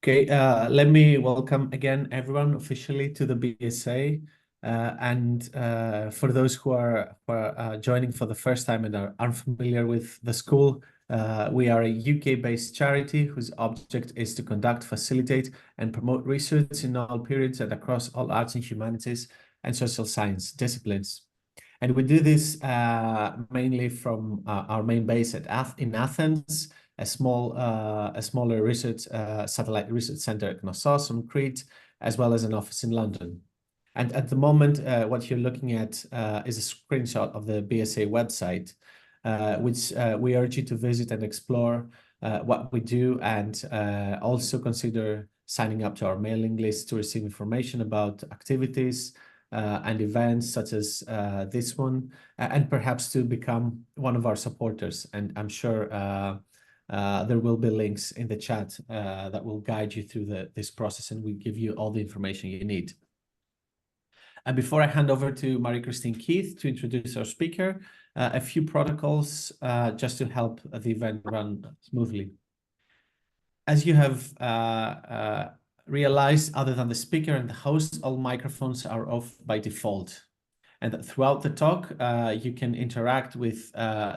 Okay, let me welcome again everyone officially to the BSA. And for those who are joining for the first time and are unfamiliar with the school, we are a UK-based charity whose object is to conduct, facilitate, and promote research in all periods and across all arts and humanities and social science disciplines. And we do this mainly from our main base in Athens, a smaller research satellite research center at Knossos on Crete, as well as an office in London. And at the moment, what you're looking at is a screenshot of the BSA website, which we urge you to visit and explore what we do, and also consider signing up to our mailing list to receive information about activities and events such as this one, and perhaps to become one of our supporters. And I'm sure there will be links in the chat that will guide you through this process, and we give you all the information you need. And before I hand over to Marie-Christine Keith to introduce our speaker, a few protocols just to help the event run smoothly. As you have realized, other than the speaker and the host, all microphones are off by default. And throughout the talk, you can interact with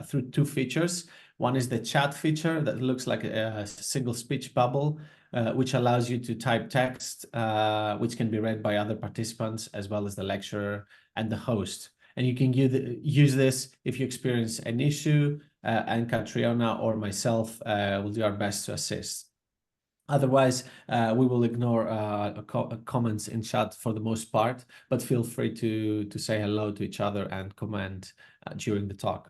through two features. One is the chat feature that looks like a single speech bubble, which allows you to type text, which can be read by other participants, as well as the lecturer and the host. And you can use this if you experience an issue, and Catriona or myself will do our best to assist. Otherwise, we will ignore comments in chat for the most part, but feel free to say hello to each other and comment during the talk.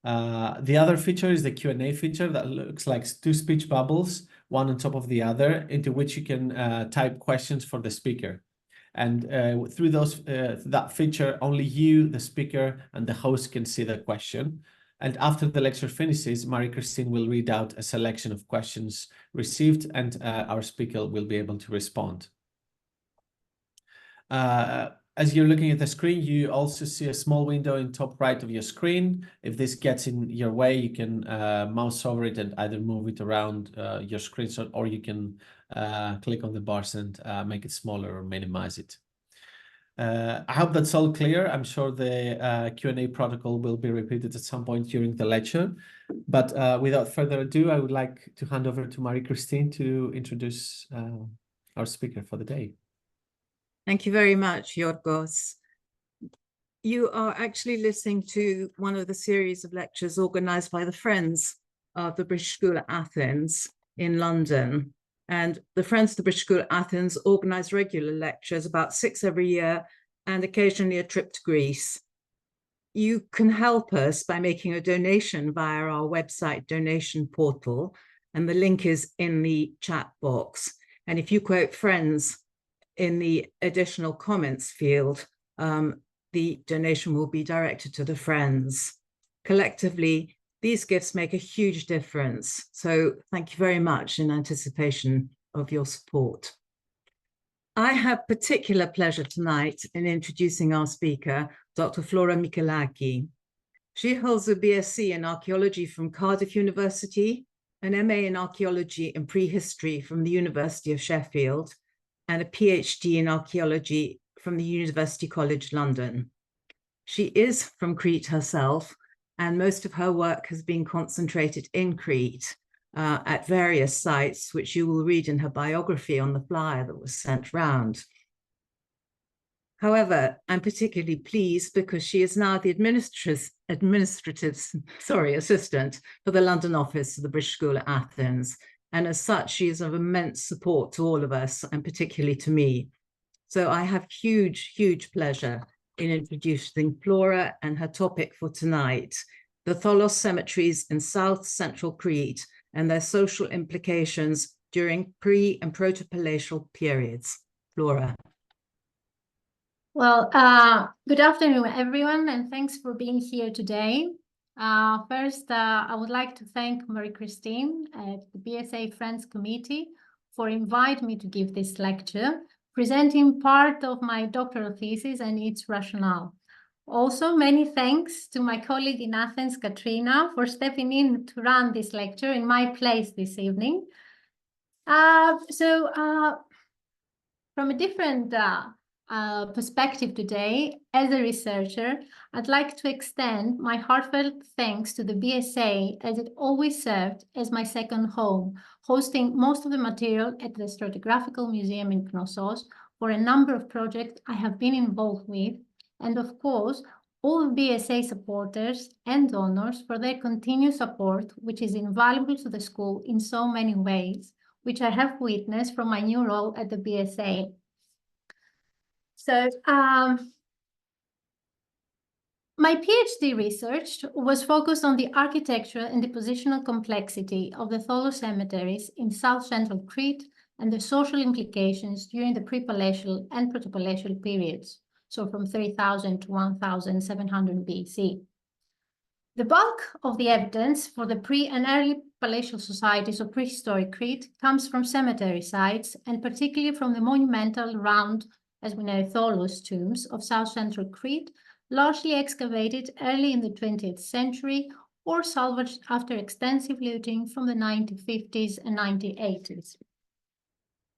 The other feature is the Q&A feature that looks like two speech bubbles, one on top of the other, into which you can type questions for the speaker. And through that feature, only you, the speaker, and the host can see the question. And after the lecture finishes, Marie-Christine will read out a selection of questions received, and our speaker will be able to respond. As you're looking at the screen, you also see a small window in top right of your screen. If this gets in your way, you can mouse over it and either move it around your screen, or you can click on the bars and make it smaller or minimize it. I hope that's all clear. I'm sure the Q&A protocol will be repeated at some point during the lecture. But without further ado, I would like to hand over to Marie-Christine to introduce our speaker for the day. Thank you very much, Yorgos. You are actually listening to one of the series of lectures organized by the Friends of the British School at Athens in London. And the Friends of the British School at Athens organize regular lectures, about 6 every year, and occasionally a trip to Greece. You can help us by making a donation via our website donation portal, and the link is in the chat box. And if you quote Friends in the additional comments field, the donation will be directed to the Friends. Collectively, these gifts make a huge difference. So thank you very much in anticipation of your support. I have particular pleasure tonight in introducing our speaker, Dr. Flora Michalaki. She holds a BSc in Archaeology from Cardiff University, an MA in Archaeology and Prehistory from the University of Sheffield, and a PhD in Archaeology from the University College London. She is from Crete herself, and most of her work has been concentrated in Crete at various sites, which you will read in her biography on the flyer that was sent round. However, I'm particularly pleased because she is now the administrative assistant for the London office of the British School at Athens. And as such, she is of immense support to all of us, and particularly to me. So I have huge, huge pleasure in introducing Flora and her topic for tonight, the tholos cemeteries in South Central Crete and their social implications during pre- and protopalatial periods. Flora. Well, good afternoon, everyone, and thanks for being here today. First, I would like to thank Marie-Christine at the BSA Friends Committee for inviting me to give this lecture, presenting part of my doctoral thesis and its rationale. Also, many thanks to my colleague in Athens, Katrina, for stepping in to run this lecture in my place this evening. From a different perspective today, as a researcher, I'd like to extend my heartfelt thanks to the BSA, as it always served as my second home, hosting most of the material at the Stratigraphical Museum in Knossos for a number of projects I have been involved with, and of course, all BSA supporters and donors for their continued support, which is invaluable to the school in so many ways, which I have witnessed from my new role at the BSA. So, my PhD research was focused on the architectural and depositional complexity of the tholos cemeteries in south-central Crete and the social implications during the Prepalatial and Protopalatial periods, so from 3000 to 1700 BC. The bulk of the evidence for the pre- and early palatial societies of prehistoric Crete comes from cemetery sites, and particularly from the monumental round, as we know, tholos tombs of south-central Crete, largely excavated early in the 20th century or salvaged after extensive looting from the 1950s and 1980s.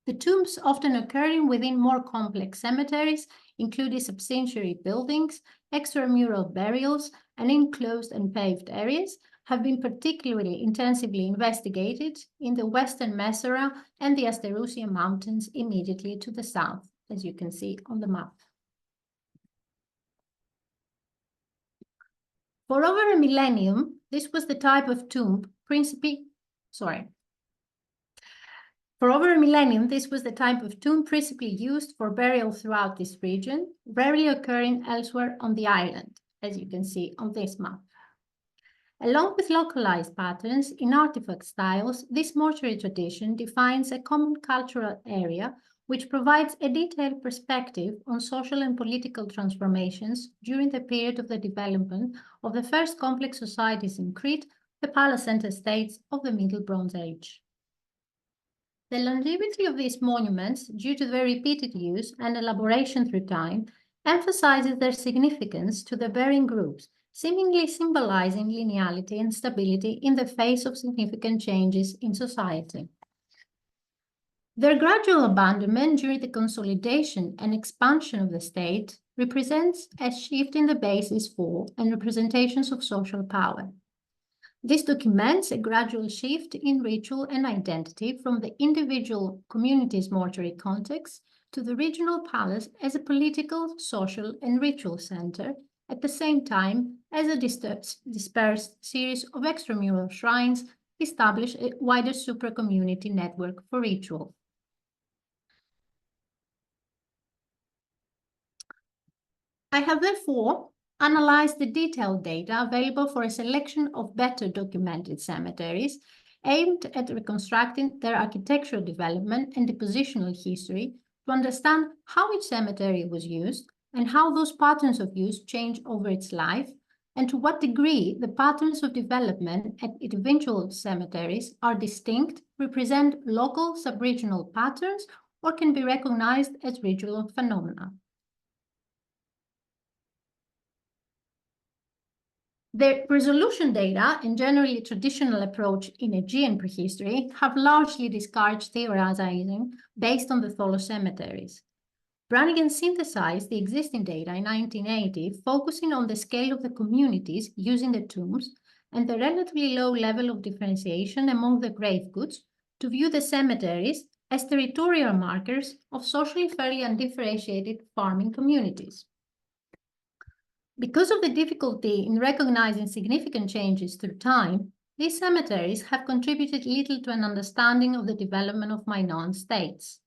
The tombs, often occurring within more complex cemeteries, including subsidiary buildings, extramural burials, and enclosed and paved areas, have been particularly intensively investigated in the Western Mesara and the Asterousia Mountains immediately to the south, as you can see on the map. For over a millennium, this was the type of tomb principally used for burial throughout this region, rarely occurring elsewhere on the island, as you can see on this map. Along with localized patterns in artifact styles, this mortuary tradition defines a common cultural area which provides a detailed perspective on social and political transformations during the period of the development of the first complex societies in Crete, the palace-centered states of the Middle Bronze Age. The longevity of these monuments, due to their repeated use and elaboration through time, emphasizes their significance to the varying groups, seemingly symbolizing linearity and stability in the face of significant changes in society. Their gradual abandonment during the consolidation and expansion of the state represents a shift in the basis for and representations of social power. This documents a gradual shift in ritual and identity from the individual community's mortuary context to the regional palace as a political, social, and ritual center, at the same time as a dispersed series of extramural shrines establish a wider supra-community network for ritual. I have therefore analyzed the detailed data available for a selection of better documented cemeteries aimed at reconstructing their architectural development and depositional history to understand how each cemetery was used and how those patterns of use change over its life, and to what degree the patterns of development at individual cemeteries are distinct, represent local sub-regional patterns, or can be recognized as regional phenomena. The resolution data and generally traditional approach in Aegean prehistory have largely discouraged theorizing based on the tholos cemeteries. Brannigan synthesized the existing data in 1980, focusing on the scale of the communities using the tombs and the relatively low level of differentiation among the grave goods to view the cemeteries as territorial markers of socially fairly undifferentiated farming communities. Because of the difficulty in recognizing significant changes through time, these cemeteries have contributed little to an understanding of the development of Minoan states.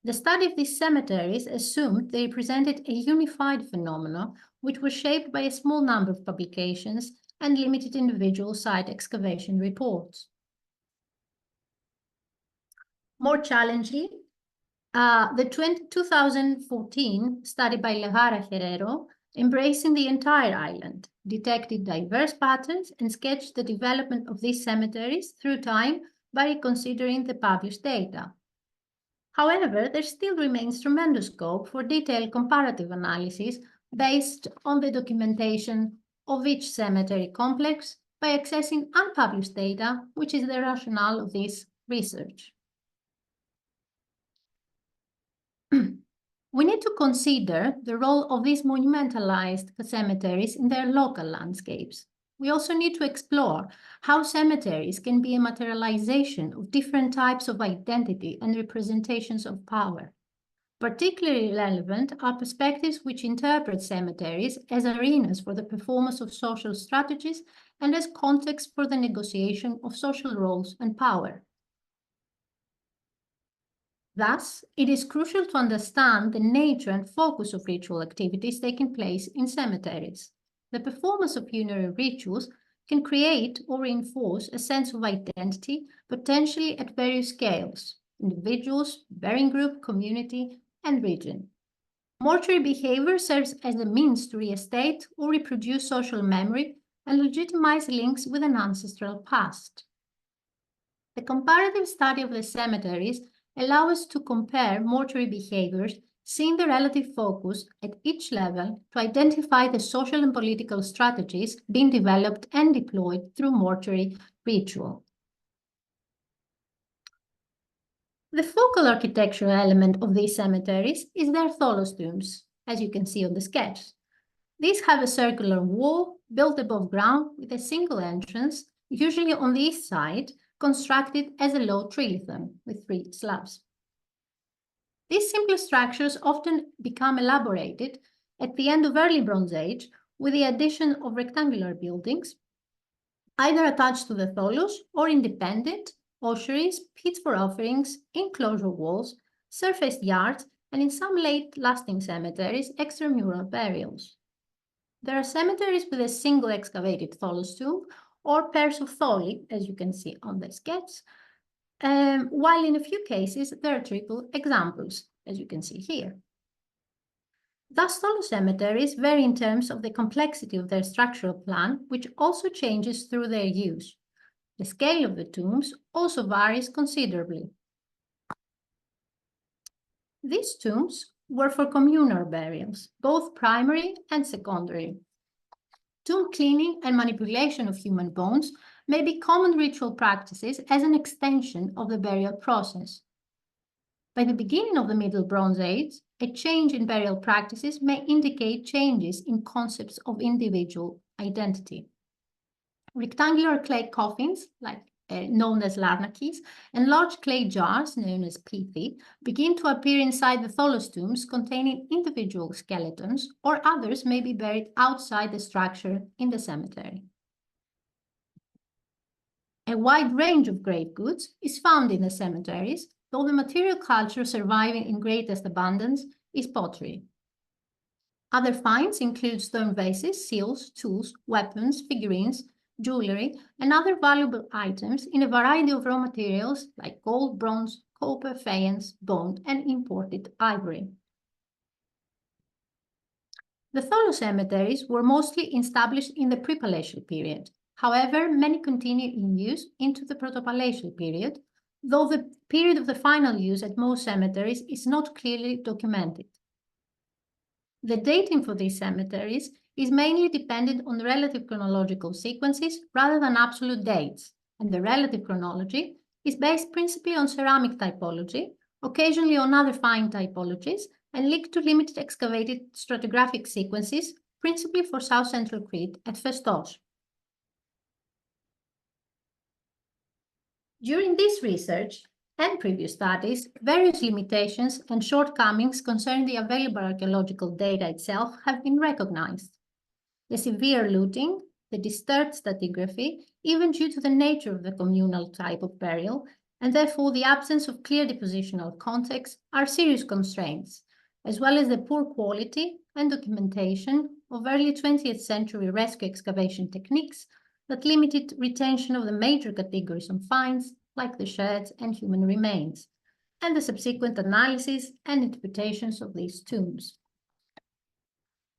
The study of these cemeteries assumed they represented a unified phenomenon which was shaped by a small number of publications and limited individual site excavation reports. More challengingly, the 2014 study by Levara Herrero, embracing the entire island, detected diverse patterns and sketched the development of these cemeteries through time by considering the published data. However, there still remains tremendous scope for detailed comparative analysis based on the documentation of each cemetery complex by accessing unpublished data, which is the rationale of this research. We need to consider the role of these monumentalized cemeteries in their local landscapes. We also need to explore how cemeteries can be a materialization of different types of identity and representations of power. Particularly relevant are perspectives which interpret cemeteries as arenas for the performance of social strategies and as context for the negotiation of social roles and power. Thus, it is crucial to understand the nature and focus of ritual activities taking place in cemeteries. The performance of funerary rituals can create or reinforce a sense of identity, potentially at various scales: individuals, bearing group, community, and region. Mortuary behavior serves as a means to restate or reproduce social memory and legitimize links with an ancestral past. The comparative study of the cemeteries allows us to compare mortuary behaviors, seeing the relative focus at each level to identify the social and political strategies being developed and deployed through mortuary ritual. The focal architectural element of these cemeteries is their tholos tombs, as you can see on the sketch. These have a circular wall built above ground with a single entrance, usually on the east side, constructed as a low trilithon with 3 slabs. These simple structures often become elaborated at the end of early Bronze Age with the addition of rectangular buildings, either attached to the tholos or independent, ossuaries, pits for offerings, enclosure walls, surfaced yards, and in some late-lasting cemeteries, extramural burials. There are cemeteries with a single excavated tholos tomb or pairs of tholi, as you can see on the sketch, while in a few cases there are triple examples, as you can see here. Thus, tholos cemeteries vary in terms of the complexity of their structural plan, which also changes through their use. The scale of the tombs also varies considerably. These tombs were for communal burials, both primary and secondary. Tomb cleaning and manipulation of human bones may be common ritual practices as an extension of the burial process. By the beginning of the Middle Bronze Age, a change in burial practices may indicate changes in concepts of individual identity. Rectangular clay coffins, known as larnakis, and large clay jars, known as pithi, begin to appear inside the tholos tombs containing individual skeletons, or others may be buried outside the structure in the cemetery. A wide range of grave goods is found in the cemeteries, though the material culture surviving in greatest abundance is pottery. Other finds include stone vases, seals, tools, weapons, figurines, jewelry, and other valuable items in a variety of raw materials like gold, bronze, copper, faience, bone, and imported ivory. The tholos cemeteries were mostly established in the Prepalatial period. However, many continue in use into the Protopalatial period, though the period of the final use at most cemeteries is not clearly documented. The dating for these cemeteries is mainly dependent on relative chronological sequences rather than absolute dates, and the relative chronology is based principally on ceramic typology, occasionally on other fine typologies, and linked to limited excavated stratigraphic sequences, principally for south-central Crete at Festos. During this research and previous studies, various limitations and shortcomings concerning the available archaeological data itself have been recognized. The severe looting, the disturbed stratigraphy, even due to the nature of the communal type of burial, and therefore the absence of clear depositional context, are serious constraints, as well as the poor quality and documentation of early 20th century rescue excavation techniques that limited retention of the major categories of finds, like the sherds and human remains, and the subsequent analysis and interpretations of these tombs.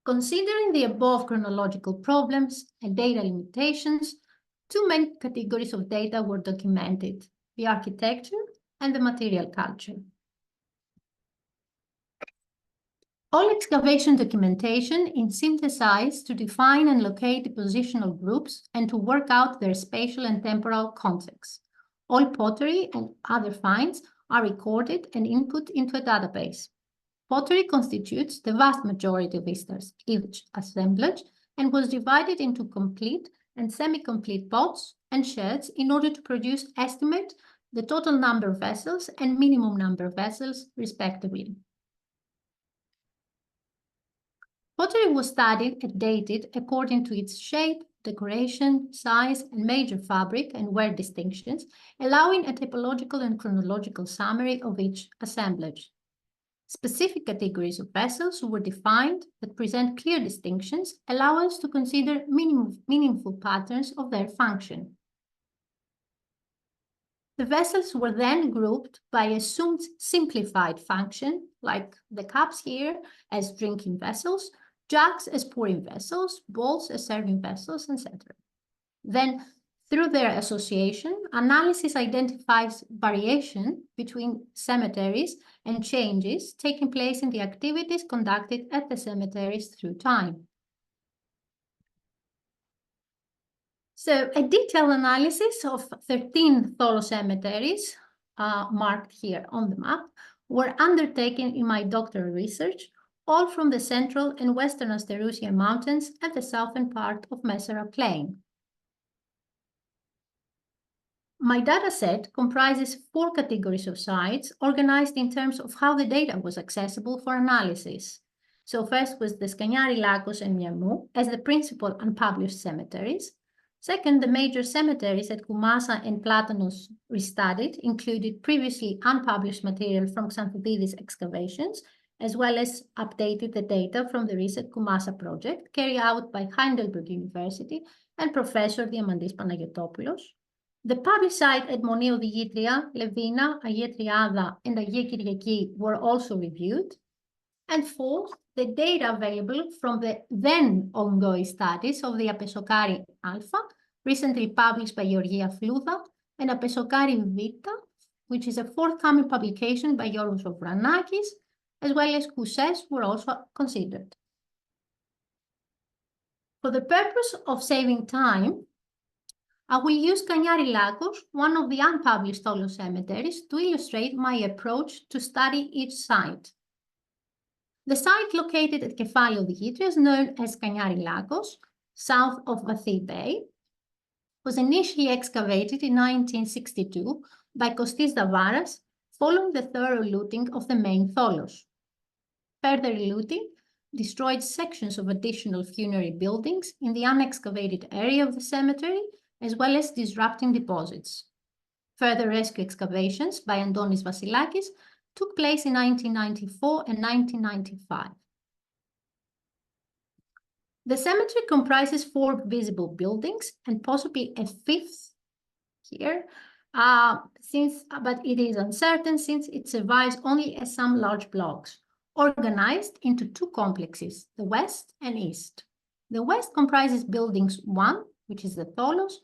Considering the above chronological problems and data limitations, 2 main categories of data were documented: the architecture and the material culture. All excavation documentation is synthesized to define and locate depositional groups and to work out their spatial and temporal context. All pottery and other finds are recorded and input into a database. Pottery constitutes the vast majority of each assemblage and was divided into complete and semi-complete pots and sherds in order to estimate the total number of vessels and minimum number of vessels, respectively. Pottery was studied and dated according to its shape, decoration, size, and major fabric and wear distinctions, allowing a typological and chronological summary of each assemblage. Specific categories of vessels were defined that present clear distinctions, allow us to consider meaningful patterns of their function. The vessels were then grouped by assumed simplified function, like the cups here as drinking vessels, jugs as pouring vessels, bowls as serving vessels, etc. Then, through their association, analysis identifies variation between cemeteries and changes taking place in the activities conducted at the cemeteries through time. So a detailed analysis of 13 tholos cemeteries, marked here on the map, were undertaken in my doctoral research, all from the central and western Asterousian mountains and the southern part of Mesara Plain. My dataset comprises 4 categories of sites organized in terms of how the data was accessible for analysis. So first was the Skaniari, Lagos, and Miamou as the principal unpublished cemeteries. Second, the major cemeteries at Koumassa and Platanos restudied included previously unpublished material from Xanthidis excavations, as well as updated the data from the recent Koumassa project carried out by Heidelberg University and Professor Diamandis Panagotopoulos. The published site at Moneo Digitria, Levina, Agie Triada, and Agie Kyriaki were also reviewed. And fourth, the data available from the then ongoing studies of the Apesokari Alpha, recently published by Georgia Flouda, and Apesokari Vita, which is a forthcoming publication by Yorgos Vranakis, as well as Kousses were also considered. For the purpose of saving time, I will use Skaniari Lagos, one of the unpublished tholos cemeteries, to illustrate my approach to study each site. The site located at Kefalio Digitria is known as Skaniari Lagos, south of Vathie Bay, was initially excavated in 1962 by Kostis Davaras, following the thorough looting of the main tholos. Further looting destroyed sections of additional funerary buildings in the unexcavated area of the cemetery, as well as disrupting deposits. Further rescue excavations by Antonis Vasilakis took place in 1994 and 1995. The cemetery comprises 4 visible buildings and possibly a 5th here, but it is uncertain since it survives only as some large blocks, organized into 2 complexes, the west and east. The west comprises buildings 1, which is the tholos,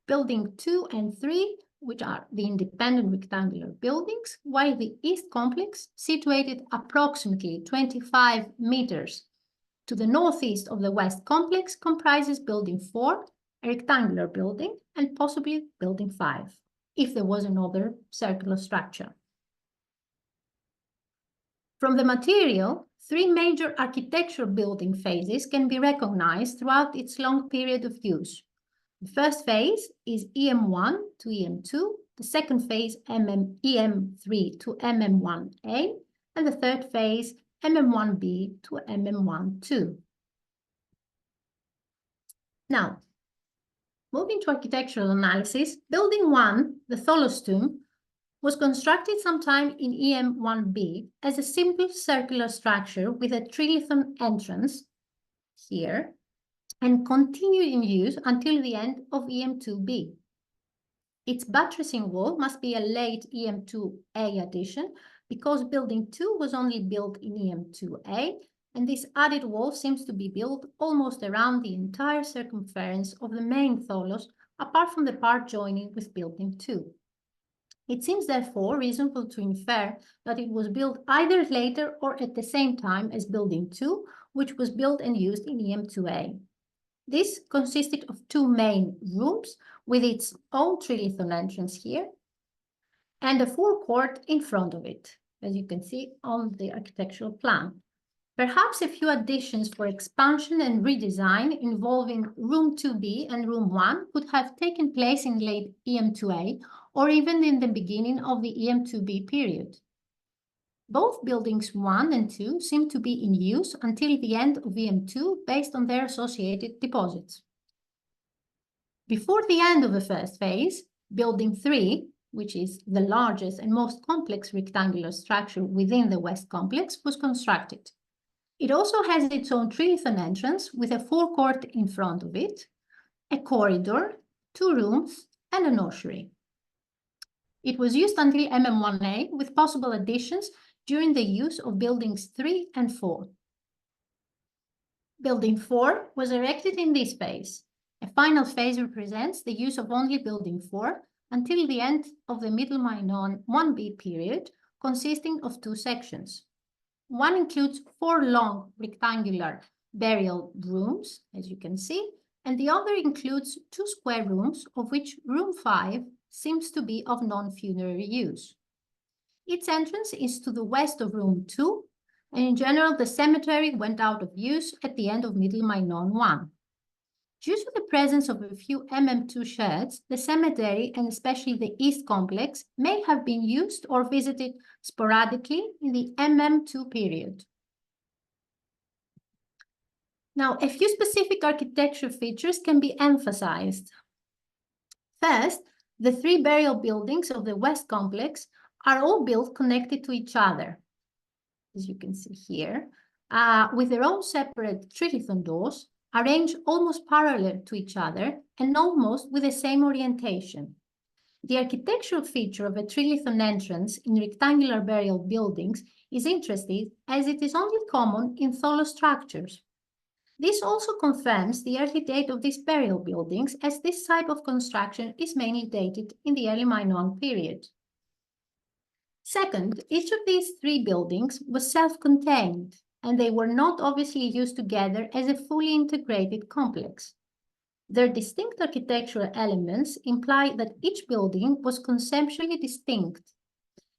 building 2 and 3, which are the independent rectangular buildings, while the east complex, situated approximately 25 meters to the northeast of the west complex, comprises building 4, a rectangular building, and possibly building 5, if there was another circular structure. From the material, 3 major architectural building phases can be recognized throughout its long period of use. The first phase is EM1 to EM2, the second phase EM3 to MM1A, and the third phase MM1B to MM12. Now, moving to architectural analysis, building 1, the tholos tomb, was constructed sometime in EM1B as a simple circular structure with a trilithon entrance here, and continued in use until the end of EM2B. Its buttressing wall must be a late EM2A addition because building 2 was only built in EM2A, and this added wall seems to be built almost around the entire circumference of the main tholos, apart from the part joining with building 2. It seems therefore reasonable to infer that it was built either later or at the same time as building 2, which was built and used in EM2A. This consisted of 2 main rooms with its own trilithon entrance here and a forecourt in front of it. as you can see on the architectural plan. Perhaps a few additions for expansion and redesign involving room 2B and room 1 could have taken place in late EM2A or even in the beginning of the EM2B period. Both buildings 1 and 2 seem to be in use until the end of EM2 based on their associated deposits. Before the end of the first phase, building 3, which is the largest and most complex rectangular structure within the West Complex, was constructed. It also has its own trilithon entrance with a forecourt in front of it, a corridor, 2 rooms, and a nursery. It was used until MM1A with possible additions during the use of buildings 3 and 4. Building 4 was erected in this phase. A final phase represents the use of only building 4 until the end of the Middle Minoan 1B period, consisting of 2 sections. One includes 4 long rectangular burial rooms, as you can see, and the other includes 2 square rooms, of which room 5 seems to be of non-funerary use. Its entrance is to the west of room 2, and in general, the cemetery went out of use at the end of Middle Minoan 1. Due to the presence of a few MM2 sheds, the cemetery, and especially the East Complex, may have been used or visited sporadically in the MM2 period. Now, a few specific architecture features can be emphasized. First, the 3 burial buildings of the West Complex are all built connected to each other, as you can see here, with their own separate trilithon doors, arranged almost parallel to each other and almost with the same orientation. The architectural feature of a trilithon entrance in rectangular burial buildings is interesting as it is only common in tholos structures. This also confirms the early date of these burial buildings, as this type of construction is mainly dated in the early Minoan period. Second, each of these 3 buildings was self-contained, and they were not obviously used together as a fully integrated complex. Their distinct architectural elements imply that each building was conceptually distinct.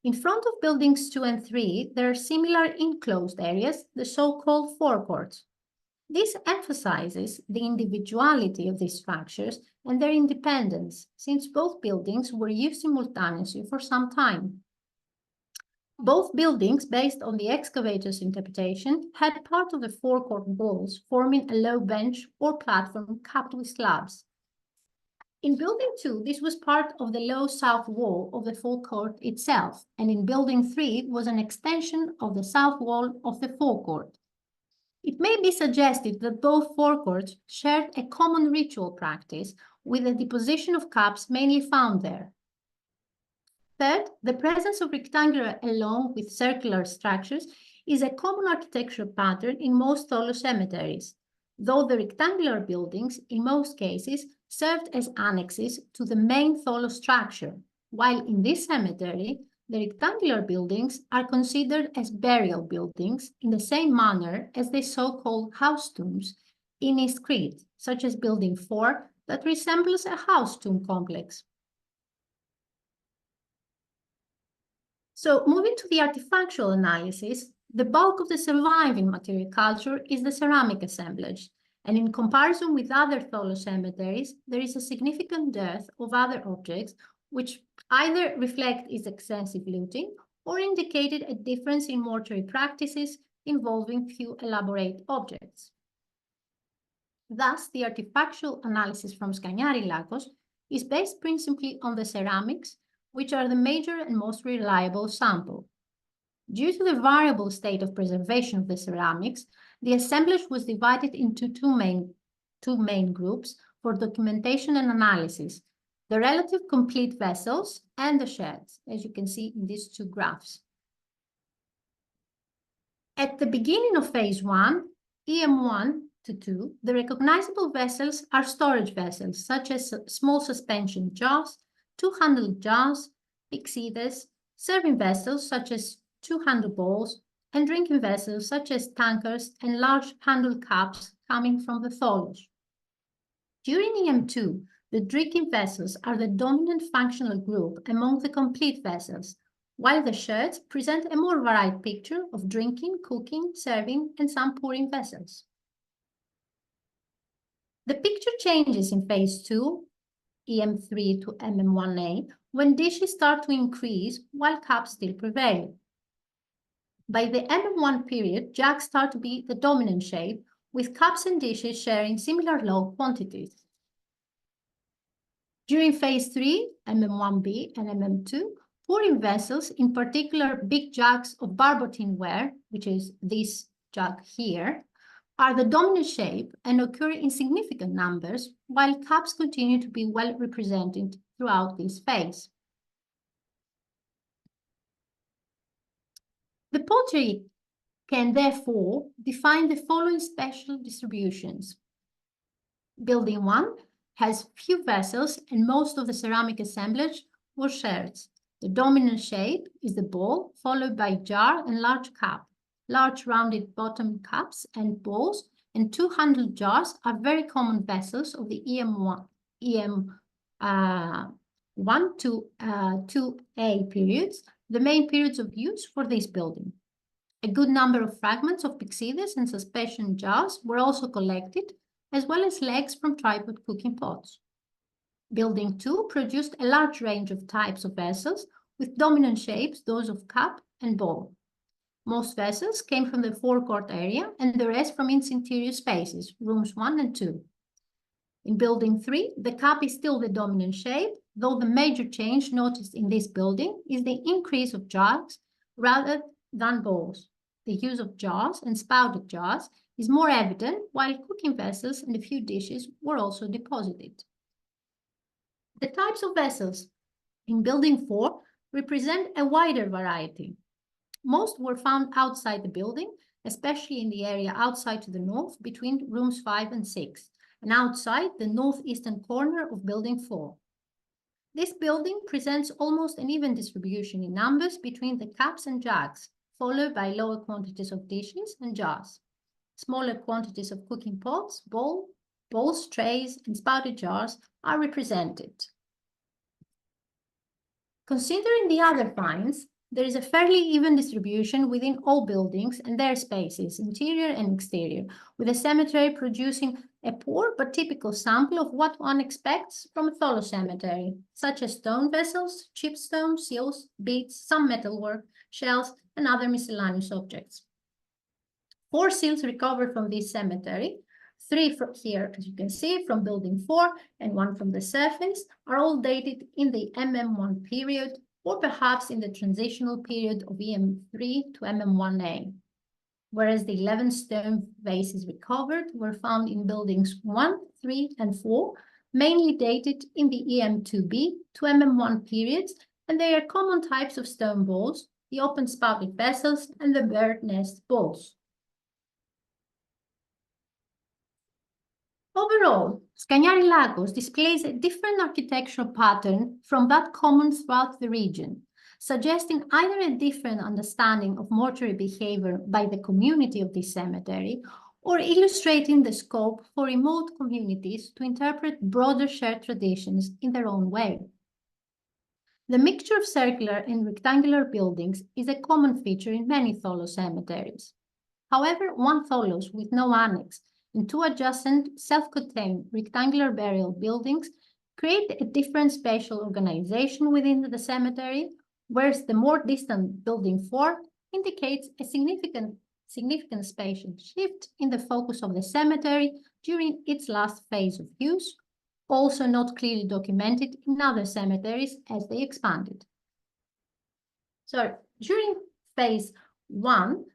In front of buildings 2 and 3, there are similar enclosed areas, the so-called forecourts. This emphasizes the individuality of these structures and their independence, since both buildings were used simultaneously for some time. Both buildings, based on the excavator's interpretation, had part of the forecourt walls forming a low bench or platform capped with slabs. In building 2, this was part of the low south wall of the forecourt itself, and in building 3 was an extension of the south wall of the forecourt. It may be suggested that both forecourts shared a common ritual practice, with the deposition of cups mainly found there. Third, the presence of rectangular along with circular structures is a common architectural pattern in most tholos cemeteries, though the rectangular buildings, in most cases, served as annexes to the main tholos structure, while in this cemetery, the rectangular buildings are considered as burial buildings in the same manner as the so-called house tombs in East Crete, such as building 4 that resembles a house tomb complex. So moving to the artifactual analysis, the bulk of the surviving material culture is the ceramic assemblage, and in comparison with other tholos cemeteries, there is a significant dearth of other objects which either reflect its extensive looting or indicated a difference in mortuary practices involving few elaborate objects. Thus, the artifactual analysis from Skaniari Lakos is based principally on the ceramics, which are the major and most reliable sample. Due to the variable state of preservation of the ceramics, the assemblage was divided into two main groups for documentation and analysis: the relative complete vessels and the sherds, as you can see in these 2 graphs. At the beginning of phase 1, EM1 to 2, the recognizable vessels are storage vessels, such as small suspension jars, 2-handled jars, pyxides, serving vessels such as 2-handled bowls, and drinking vessels such as tankards and large handled cups coming from the tholos. During EM2, the drinking vessels are the dominant functional group among the complete vessels, while the shirts present a more varied picture of drinking, cooking, serving, and some pouring vessels. The picture changes in phase 2, EM3 to MM1A, when dishes start to increase while cups still prevail. By the MM1 period, jugs start to be the dominant shape, with cups and dishes sharing similar low quantities. During phase 3, MM1B and MM2, pouring vessels, in particular big jugs of barbotine ware, which is this jug here, are the dominant shape and occur in significant numbers, while cups continue to be well represented throughout this phase. The pottery can therefore define the following spatial distributions. Building 1 has few vessels and most of the ceramic assemblage or sherds. The dominant shape is the bowl, followed by jar and large cup. Large rounded bottom cups and bowls and 200 jars are very common vessels of the EM1 to 2A periods, the main periods of use for this building. A good number of fragments of pyxides and suspension jars were also collected, as well as legs from tripod cooking pots. Building 2 produced a large range of types of vessels, with dominant shapes those of cup and bowl. Most vessels came from the forecourt area and the rest from its interior spaces, rooms 1 and 2. In building 3, the cup is still the dominant shape, though the major change noticed in this building is the increase of jugs rather than bowls. The use of jars and spouted jars is more evident, while cooking vessels and a few dishes were also deposited. The types of vessels in building 4 represent a wider variety. Most were found outside the building, especially in the area outside to the north between rooms 5 and 6, and outside the northeastern corner of building 4. This building presents almost an even distribution in numbers between the cups and jugs, followed by lower quantities of dishes and jars. Smaller quantities of cooking pots, bowls, trays, and spouted jars are represented. Considering the other finds, there is a fairly even distribution within all buildings and their spaces, interior and exterior, with a cemetery producing a poor but typical sample of what one expects from a tholos cemetery, such as stone vessels, chip stones, seals, beads, some metalwork, shells, and other miscellaneous objects. 4 seals recovered from this cemetery, 3 from here, as you can see, from building 4, and 1 from the surface, are all dated in the MM1 period, or perhaps in the transitional period of EM3 to MM1A, whereas the 11 stone vases recovered were found in buildings 1, 3, and 4, mainly dated in the EM2B to MM1 periods, and they are common types of stone bowls, the open-spouted vessels, and the bird nest bowls. Overall, Scagnari Lagos displays a different architectural pattern from that common throughout the region, suggesting either a different understanding of mortuary behavior by the community of this cemetery, or illustrating the scope for remote communities to interpret broader shared traditions in their own way. The mixture of circular and rectangular buildings is a common feature in many tholos cemeteries. However, one tholos with no annex and 2 adjacent self-contained rectangular burial buildings create a different spatial organization within the cemetery, whereas the more distant building 4 indicates a significant spatial shift in the focus of the cemetery during its last phase of use, also not clearly documented in other cemeteries as they expanded. So during phase 1,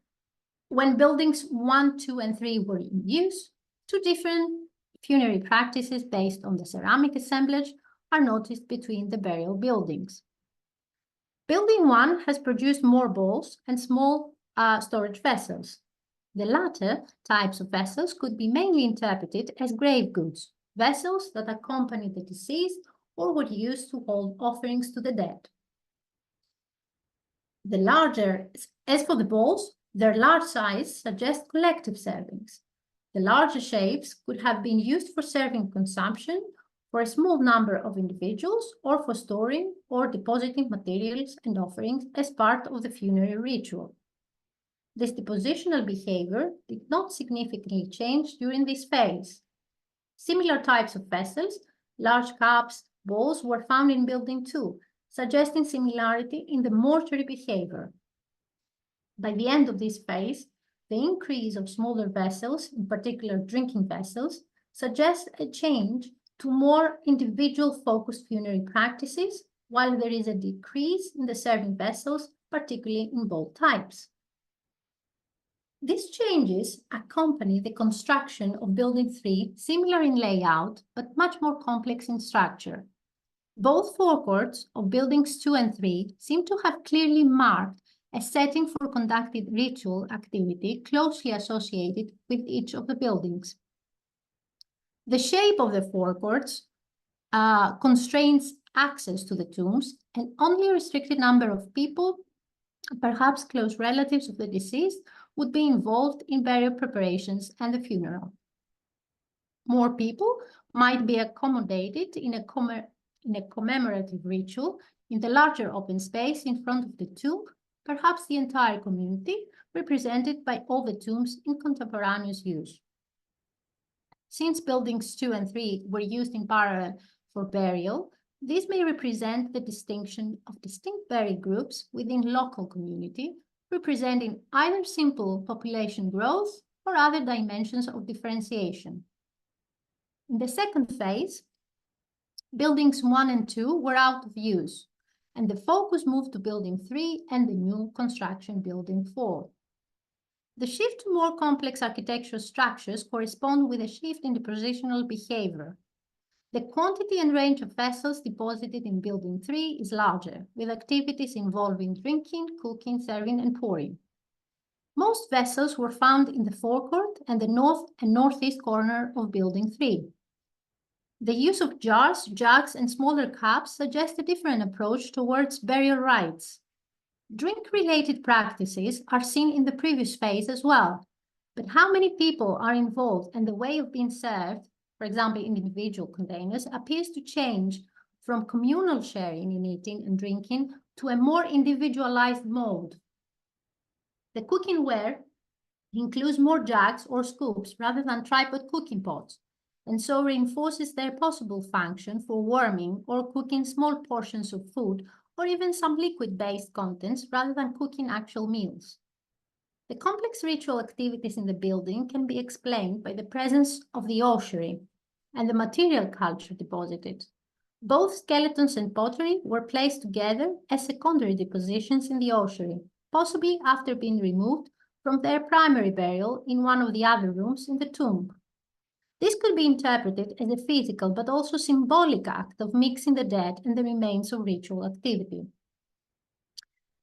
when buildings 1, 2, and 3 were in use, 2 different funerary practices based on the ceramic assemblage are noticed between the burial buildings. Building 1 has produced more bowls and small storage vessels. The latter types of vessels could be mainly interpreted as grave goods, vessels that accompany the deceased or were used to hold offerings to the dead. As for the bowls, their large size suggests collective servings. The larger shapes could have been used for serving consumption for a small number of individuals or for storing or depositing materials and offerings as part of the funerary ritual. This depositional behavior did not significantly change during this phase. Similar types of vessels, large cups, bowls, were found in Building 2, suggesting similarity in the mortuary behavior. By the end of this phase, the increase of smaller vessels, in particular drinking vessels, suggests a change to more individual-focused funerary practices, while there is a decrease in the serving vessels, particularly in bowl types. These changes accompany the construction of Building 3, similar in layout, but much more complex in structure. Both forecourts of Buildings 2 and 3 seem to have clearly marked a setting for conducted ritual activity closely associated with each of the buildings. The shape of the forecourts constrains access to the tombs, and only a restricted number of people, perhaps close relatives of the deceased, would be involved in burial preparations and the funeral. More people might be accommodated in a commemorative ritual in the larger open space in front of the tomb, perhaps the entire community, represented by all the tombs in contemporaneous use. Since Buildings 2 and 3 were used in parallel for burial, this may represent the distinction of distinct burial groups within local community, representing either simple population growth or other dimensions of differentiation. In the second phase, Buildings 1 and 2 were out of use, and the focus moved to Building 3 and the new construction Building 4. The shift to more complex architectural structures correspond with a shift in the positional behavior. The quantity and range of vessels deposited in Building 3 is larger, with activities involving drinking, cooking, serving, and pouring. Most vessels were found in the forecourt and the north and northeast corner of Building 3. The use of jars, jugs, and smaller cups suggests a different approach towards burial rites. Drink-related practices are seen in the previous phase as well, but how many people are involved and the way of being served, for example, in individual containers, appears to change from communal sharing in eating and drinking to a more individualized mode. The cooking ware includes more jugs or scoops rather than tripod cooking pots, and so reinforces their possible function for warming or cooking small portions of food or even some liquid-based contents rather than cooking actual meals. The complex ritual activities in the building can be explained by the presence of the ossuary and the material culture deposited. Both skeletons and pottery were placed together as secondary depositions in the ossuary, possibly after being removed from their primary burial in one of the other rooms in the tomb. This could be interpreted as a physical but also symbolic act of mixing the dead and the remains of ritual activity.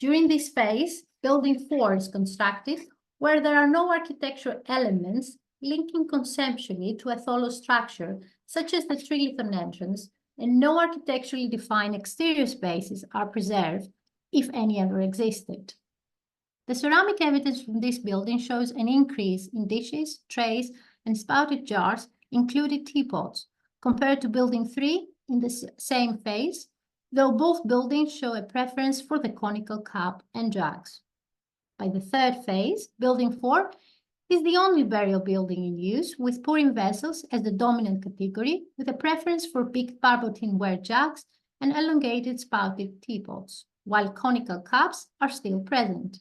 During this phase, Building 4 is constructed where there are no architectural elements linking conceptually to a tholos structure, such as the trilithon entrance, and no architecturally defined exterior spaces are preserved, if any ever existed. The ceramic evidence from this building shows an increase in dishes, trays, and spouted jars, including teapots, compared to Building 3 in the same phase, though both buildings show a preference for the conical cup and jugs. By the third phase, Building 4 is the only burial building in use, with pouring vessels as the dominant category, with a preference for big barbotinware jugs and elongated spouted teapots, while conical cups are still present.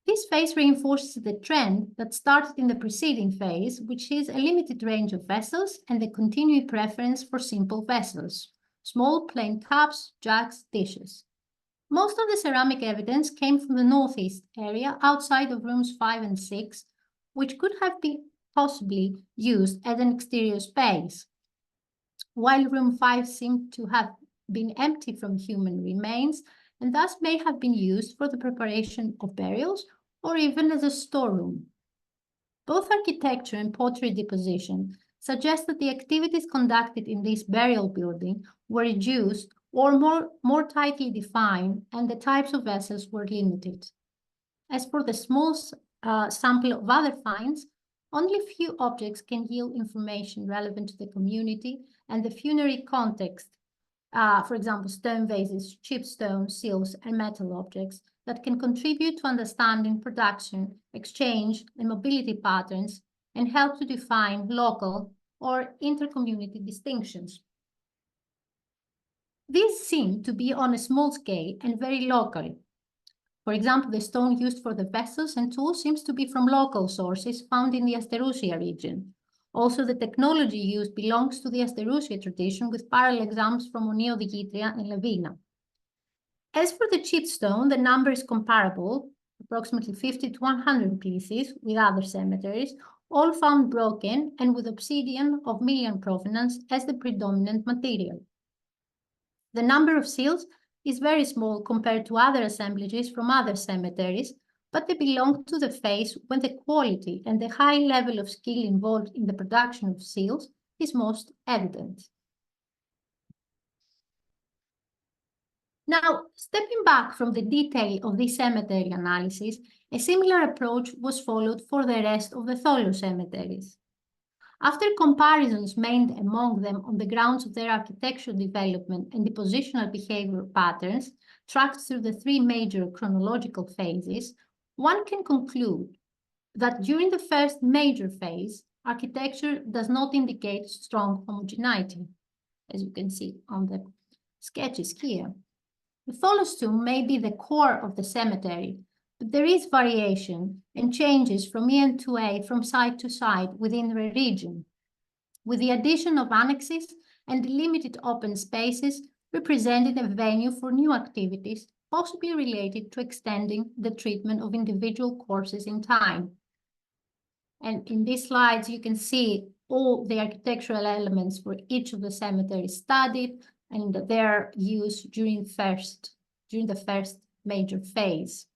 This phase reinforces the trend that started in the preceding phase, which is a limited range of vessels and the continued preference for simple vessels, small plain cups, jugs, dishes. Most of the ceramic evidence came from the northeast area outside of rooms 5 and 6, which could have been possibly used as an exterior space, while room 5 seemed to have been empty from human remains and thus may have been used for the preparation of burials or even as a storeroom. Both architecture and pottery deposition suggest that the activities conducted in this burial building were reduced or more tightly defined, and the types of vessels were limited. As for the small sample of other finds, only few objects can yield information relevant to the community and the funerary context. For example, stone vases, chipped stone, seals, and metal objects that can contribute to understanding production, exchange, and mobility patterns and help to define local or inter-community distinctions. These seem to be on a small scale and very local. For example, the stone used for the vessels and tools seems to be from local sources found in the Asterousia region. Also, the technology used belongs to the Asterousia tradition with parallel examples from Oneo-Digitria and Lavina. As for the chipped stone, the number is comparable, approximately 50 to 100 pieces with other cemeteries, all found broken and with obsidian of Melian provenance as the predominant material. The number of seals is very small compared to other assemblages from other cemeteries, but they belong to the phase when the quality and the high level of skill involved in the production of seals is most evident. Now, stepping back from the detail of this cemetery analysis, a similar approach was followed for the rest of the tholos cemeteries. After comparisons made among them on the grounds of their architectural development and depositional behavior patterns tracked through the three major chronological phases, one can conclude that during the first major phase, architecture does not indicate strong homogeneity, as you can see on the sketches here. The tholos tomb may be the core of the cemetery, but there is variation and changes from E to A from side to side within the region, with the addition of annexes and limited open spaces representing a venue for new activities, possibly related to extending the treatment of individual courses in time. And in these slides, you can see all the architectural elements for each of the cemeteries studied and their use during the first major phase.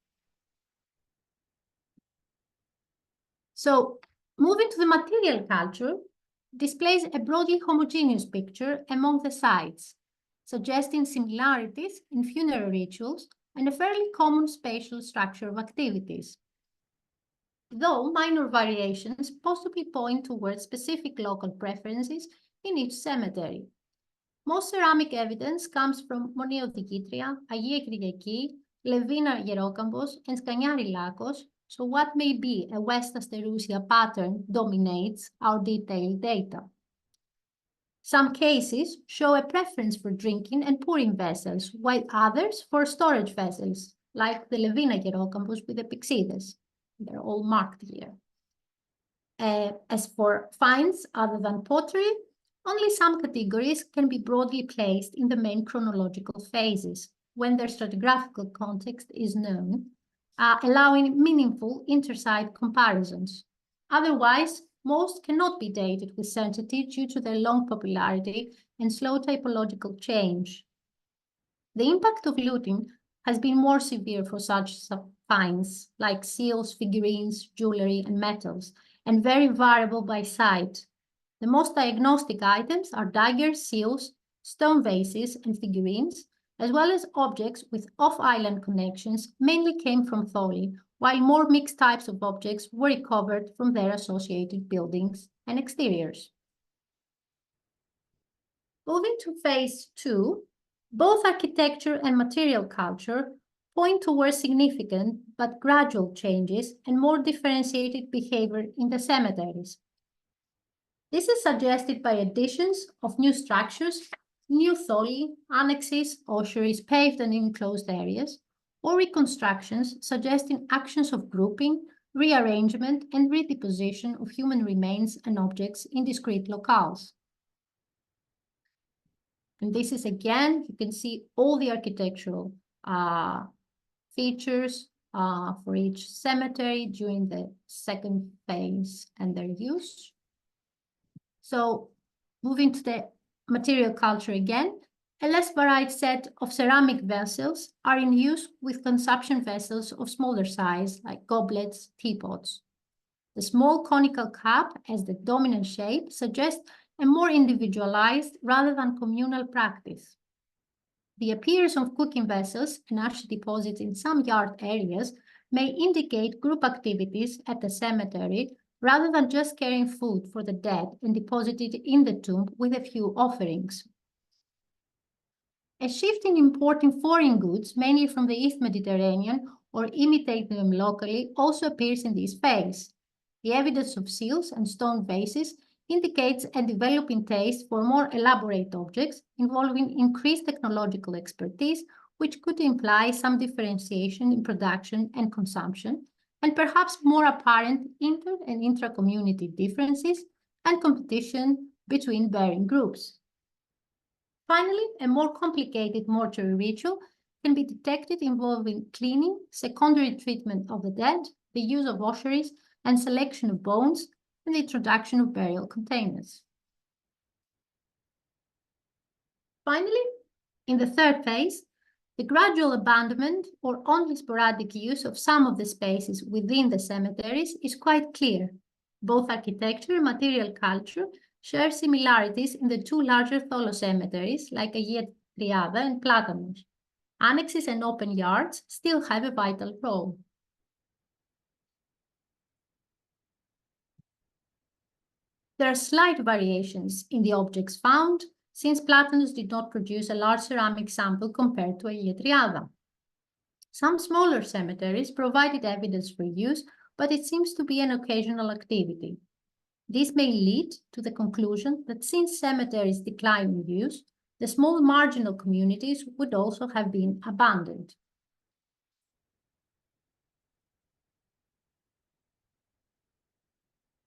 So moving to the material culture displays a broadly homogeneous picture among the sites, suggesting similarities in funerary rituals and a fairly common spatial structure of activities, though minor variations possibly point towards specific local preferences in each cemetery. Most ceramic evidence comes from Moneo-Digitria, Agia Kyrgiaki, Levina Gerokambos, and Skaniari Lakos, so what may be a West Asterousia pattern dominates our detailed data. Some cases show a preference for drinking and pouring vessels, while others for storage vessels, like the Levina Gerokambos with the Pyxides. They're all marked here. As for finds other than pottery, only some categories can be broadly placed in the main chronological phases when their stratigraphical context is known, allowing meaningful inter-site comparisons. Otherwise, most cannot be dated with certainty due to their long popularity and slow typological change. The impact of looting has been more severe for such finds, like seals, figurines, jewelry, and metals, and very variable by site. The most diagnostic items are daggers, seals, stone vases, and figurines, as well as objects with off-island connections mainly came from Tholi, while more mixed types of objects were recovered from their associated buildings and exteriors. Moving to phase 2, both architecture and material culture point towards significant but gradual changes and more differentiated behavior in the cemeteries. This is suggested by additions of new structures, new tholi, annexes, ossuaries, paved and enclosed areas, or reconstructions suggesting actions of grouping, rearrangement, and redeposition of human remains and objects in discrete locales. And this is, again, you can see all the architectural features for each cemetery during the second phase and their use. So moving to the material culture again, a less varied set of ceramic vessels are in use with consumption vessels of smaller size, like goblets, teapots. The small conical cup as the dominant shape suggests a more individualized rather than communal practice. The appearance of cooking vessels and ash deposits in some yard areas may indicate group activities at the cemetery rather than just carrying food for the dead and deposited in the tomb with a few offerings. A shift in importing foreign goods, mainly from the East Mediterranean, or imitating them locally, also appears in this phase. The evidence of seals and stone vases indicates a developing taste for more elaborate objects involving increased technological expertise, which could imply some differentiation in production and consumption, and perhaps more apparent inter- and intra-community differences and competition between varying groups. Finally, a more complicated mortuary ritual can be detected involving cleaning, secondary treatment of the dead, the use of ossuaries, and selection of bones, and the introduction of burial containers. Finally, in the third phase, the gradual abandonment or only sporadic use of some of the spaces within the cemeteries is quite clear. Both architecture and material culture share similarities in the two larger tholos cemeteries, like Agia Triada and Platanos. Annexes and open yards still have a vital role. There are slight variations in the objects found, since Platanos did not produce a large ceramic sample compared to Agia Triada. Some smaller cemeteries provided evidence for use, but it seems to be an occasional activity. This may lead to the conclusion that since cemeteries decline in use, the small marginal communities would also have been abandoned.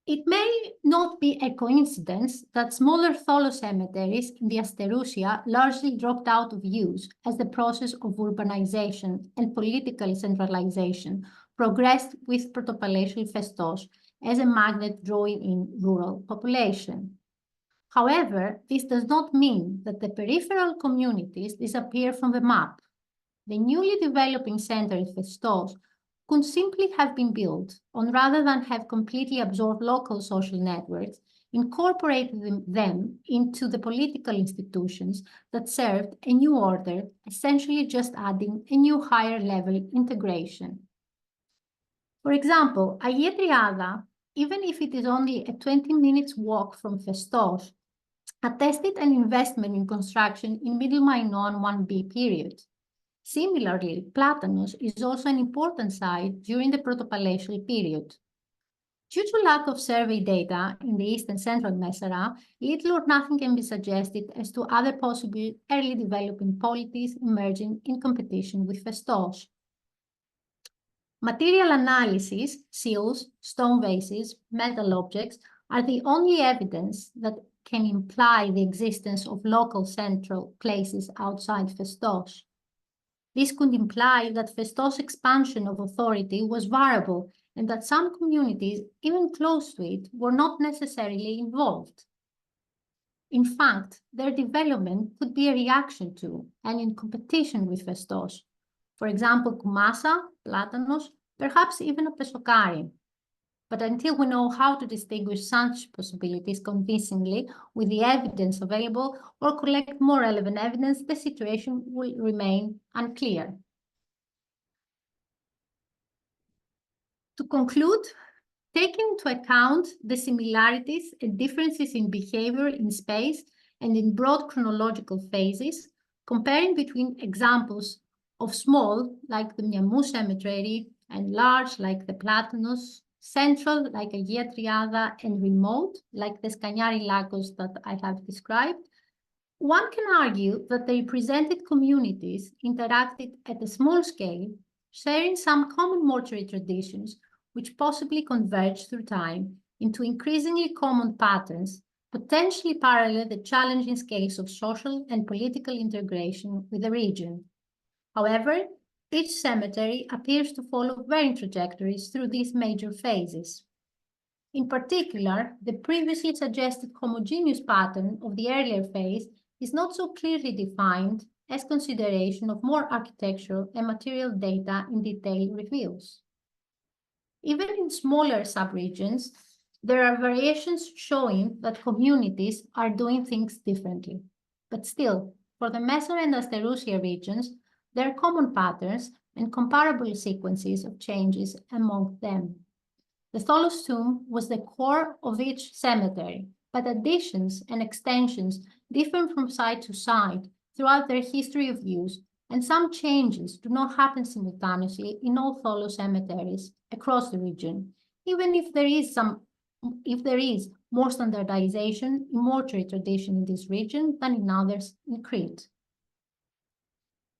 It may not be a coincidence that smaller tholos cemeteries in the Asterousia largely dropped out of use as the process of urbanization and political centralization progressed with protopalatial festos as a magnet drawing in rural population. However, this does not mean that the peripheral communities disappear from the map. The newly developing center in festos could simply have been built on rather than have completely absorbed local social networks, incorporated them into the political institutions that served a new order, essentially just adding a new higher level integration. For example, Agia Triada, even if it is only a 20 minutes walk from Festos, attested an investment in construction in Middle Minoan 1B period. Similarly, Platanos is also an important site during the Protopalatial period. Due to lack of survey data in the east and central Messara, little or nothing can be suggested as to other possible early developing polities emerging in competition with Festos. Material analysis, seals, stone vases, metal objects are the only evidence that can imply the existence of local central places outside Festos. This could imply that Festos' expansion of authority was variable and that some communities, even close to it, were not necessarily involved. In fact, their development could be a reaction to and in competition with Festos. For example, Koumassa, Platanos, perhaps even a Pesokari. But until we know how to distinguish such possibilities convincingly with the evidence available or collect more relevant evidence, the situation will remain unclear. To conclude, taking into account the similarities and differences in behavior in space and in broad chronological phases, comparing between examples of small, like the Miamou cemetery, and large, like the Platanos, central, like Agia Triada, and remote, like the Skanyari Lagos that I have described, one can argue that the represented communities interacted at a small scale, sharing some common mortuary traditions, which possibly converged through time into increasingly common patterns, potentially parallel the challenging scales of social and political integration with the region. However, each cemetery appears to follow varying trajectories through these major phases. In particular, the previously suggested homogeneous pattern of the earlier phase is not so clearly defined as consideration of more architectural and material data in detail reveals. Even in smaller subregions, there are variations showing that communities are doing things differently. But still, for the Messara and Asterousia regions, there are common patterns and comparable sequences of changes among them. The tholos tomb was the core of each cemetery, but additions and extensions differ from site to site throughout their history of use, and some changes do not happen simultaneously in all tholos cemeteries across the region, even if there is more standardization in mortuary tradition in this region than in others in Crete.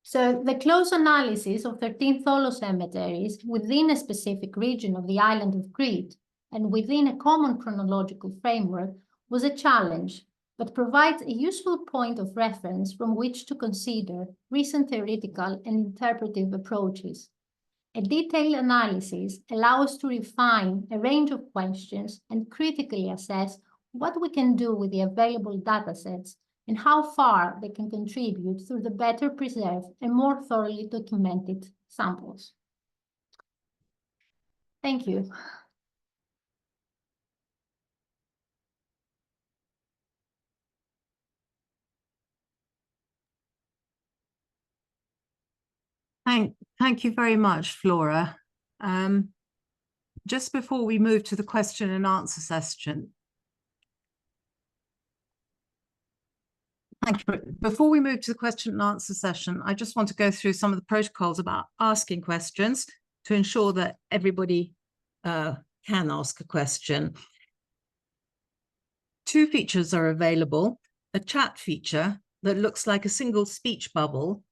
So the close analysis of 13 tholos cemeteries within a specific region of the island of Crete and within a common chronological framework was a challenge, but provides a useful point of reference from which to consider recent theoretical and interpretive approaches. A detailed analysis allows us to refine a range of questions and critically assess what we can do with the available datasets and how far they can contribute through the better preserved and more thoroughly documented samples. Thank you. Thank you very much, Flora. Just before we move to the question and answer session, before we move to the question and answer session, I just want to go through some of the protocols about asking questions to ensure that everybody can ask a question. Two features are available: a chat feature that looks like a single speech bubble,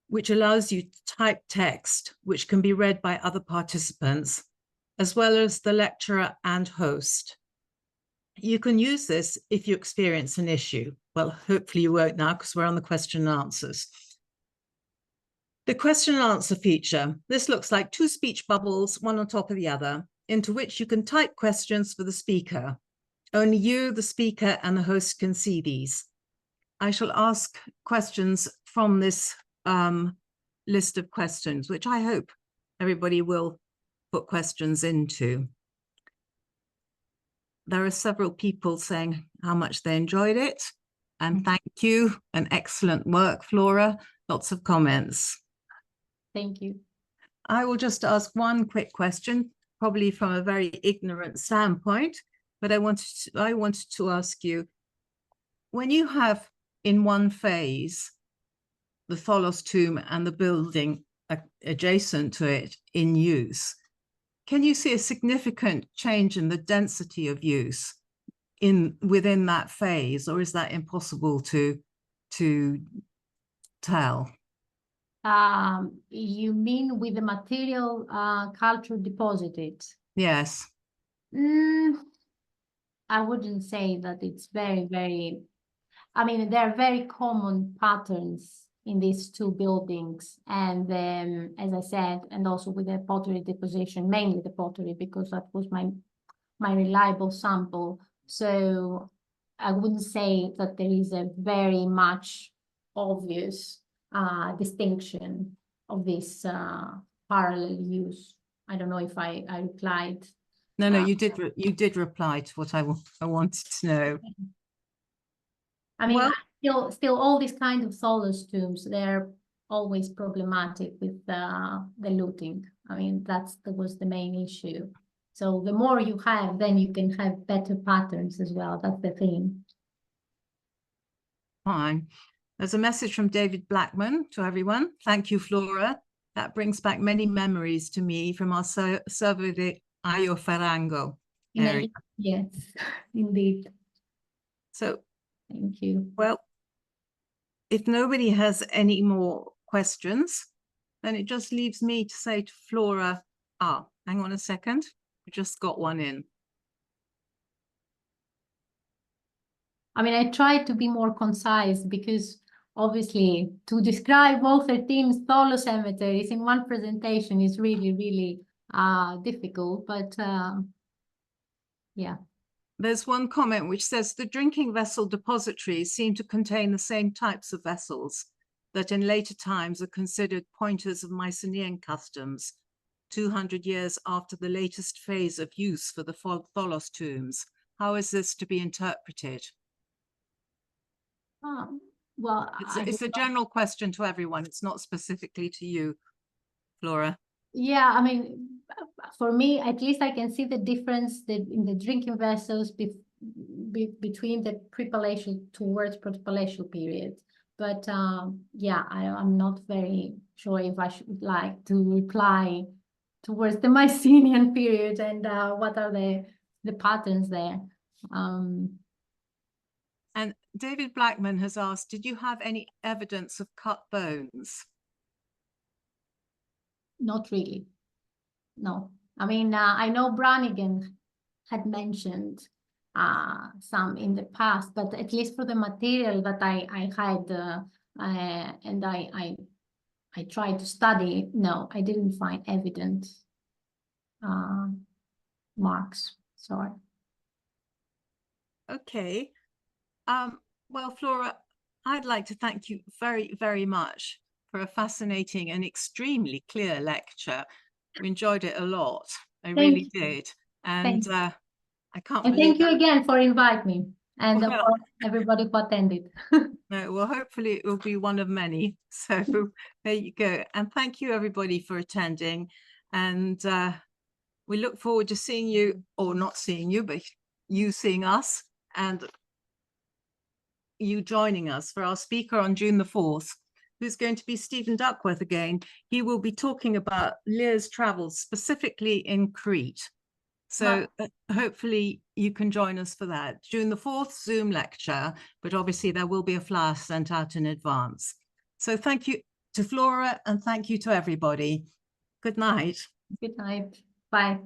which allows you to type text, which can be read by other participants, as well as the lecturer and host. You can use this if you experience an issue. Well, hopefully you won't now, because we're on the question and answers. The question and answer feature. This looks like two speech bubbles, one on top of the other, into which you can type questions for the speaker. Only you, the speaker, and the host can see these. I shall ask questions from this list of questions, which I hope everybody will put questions into. There are several people saying how much they enjoyed it, and thank you, and excellent work, Flora. Lots of comments. Thank you. I will just ask one quick question, probably from a very ignorant standpoint, but I wanted to ask you, when you have in one phase the tholos tomb and the building adjacent to it in use, can you see a significant change in the density of use within that phase, or is that impossible to tell? You mean with the material culture deposited? Yes. I wouldn't say that it's very, I mean, there are very common patterns in these two buildings. And then, as I said, and also with the pottery deposition, mainly the pottery, because that was my reliable sample. So I wouldn't say that there is a very much obvious distinction of this parallel use. I don't know if I replied. No, you did reply to what I wanted to know. I mean, well, still all these kind of tholos tombs, they're always problematic with the looting. I mean, that was the main issue. So the more you have, then you can have better patterns as well. That's the thing. Fine. There's a message from David Blackman to everyone. Thank you, Flora. That brings back many memories to me from our survey de Ayo Farango area. Yes, indeed. So, thank you. Well, if nobody has any more questions, then it just leaves me to say to Flora, hang on a second. We just got one in. I mean, I tried to be more concise because obviously to describe all 13 tholos cemeteries in one presentation is really difficult, but yeah. There's one comment which says the drinking vessel depositories seem to contain the same types of vessels that in later times are considered pointers of Mycenaean customs, 200 years after the latest phase of use for the tholos tombs. How is this to be interpreted? Well, it's a general question to everyone. It's not specifically to you, Flora. Yeah, I mean, for me, at least I can see the difference in the drinking vessels between the prepalatial towards protopalatial period. But yeah, I'm not very sure if I should like to reply towards the Mycenaean period and what are the patterns there. And David Blackman has asked, did you have any evidence of cut bones? Not really. No. I mean, I know Brannigan had mentioned some in the past, but at least for the material that I had and I tried to study, no, I didn't find evident marks. Sorry. Okay. Well, Flora, I'd like to thank you very, very much for a fascinating and extremely clear lecture. We enjoyed it a lot. I really did. And I can't and believe thank you again for inviting me and well, of course, everybody who attended. No, well, hopefully it will be one of many. So there you go. And thank you, everybody, for attending. And we look forward to seeing you, or not seeing you, but you seeing us and you joining us for our speaker on June the 4th, who's going to be Stephen Duckworth again. He will be talking about Lear's travels, specifically in Crete. So hopefully you can join us for that. June the 4th, Zoom lecture, but obviously there will be a flyer sent out in advance. So thank you to Flora and thank you to everybody. Good night. Good night. Bye.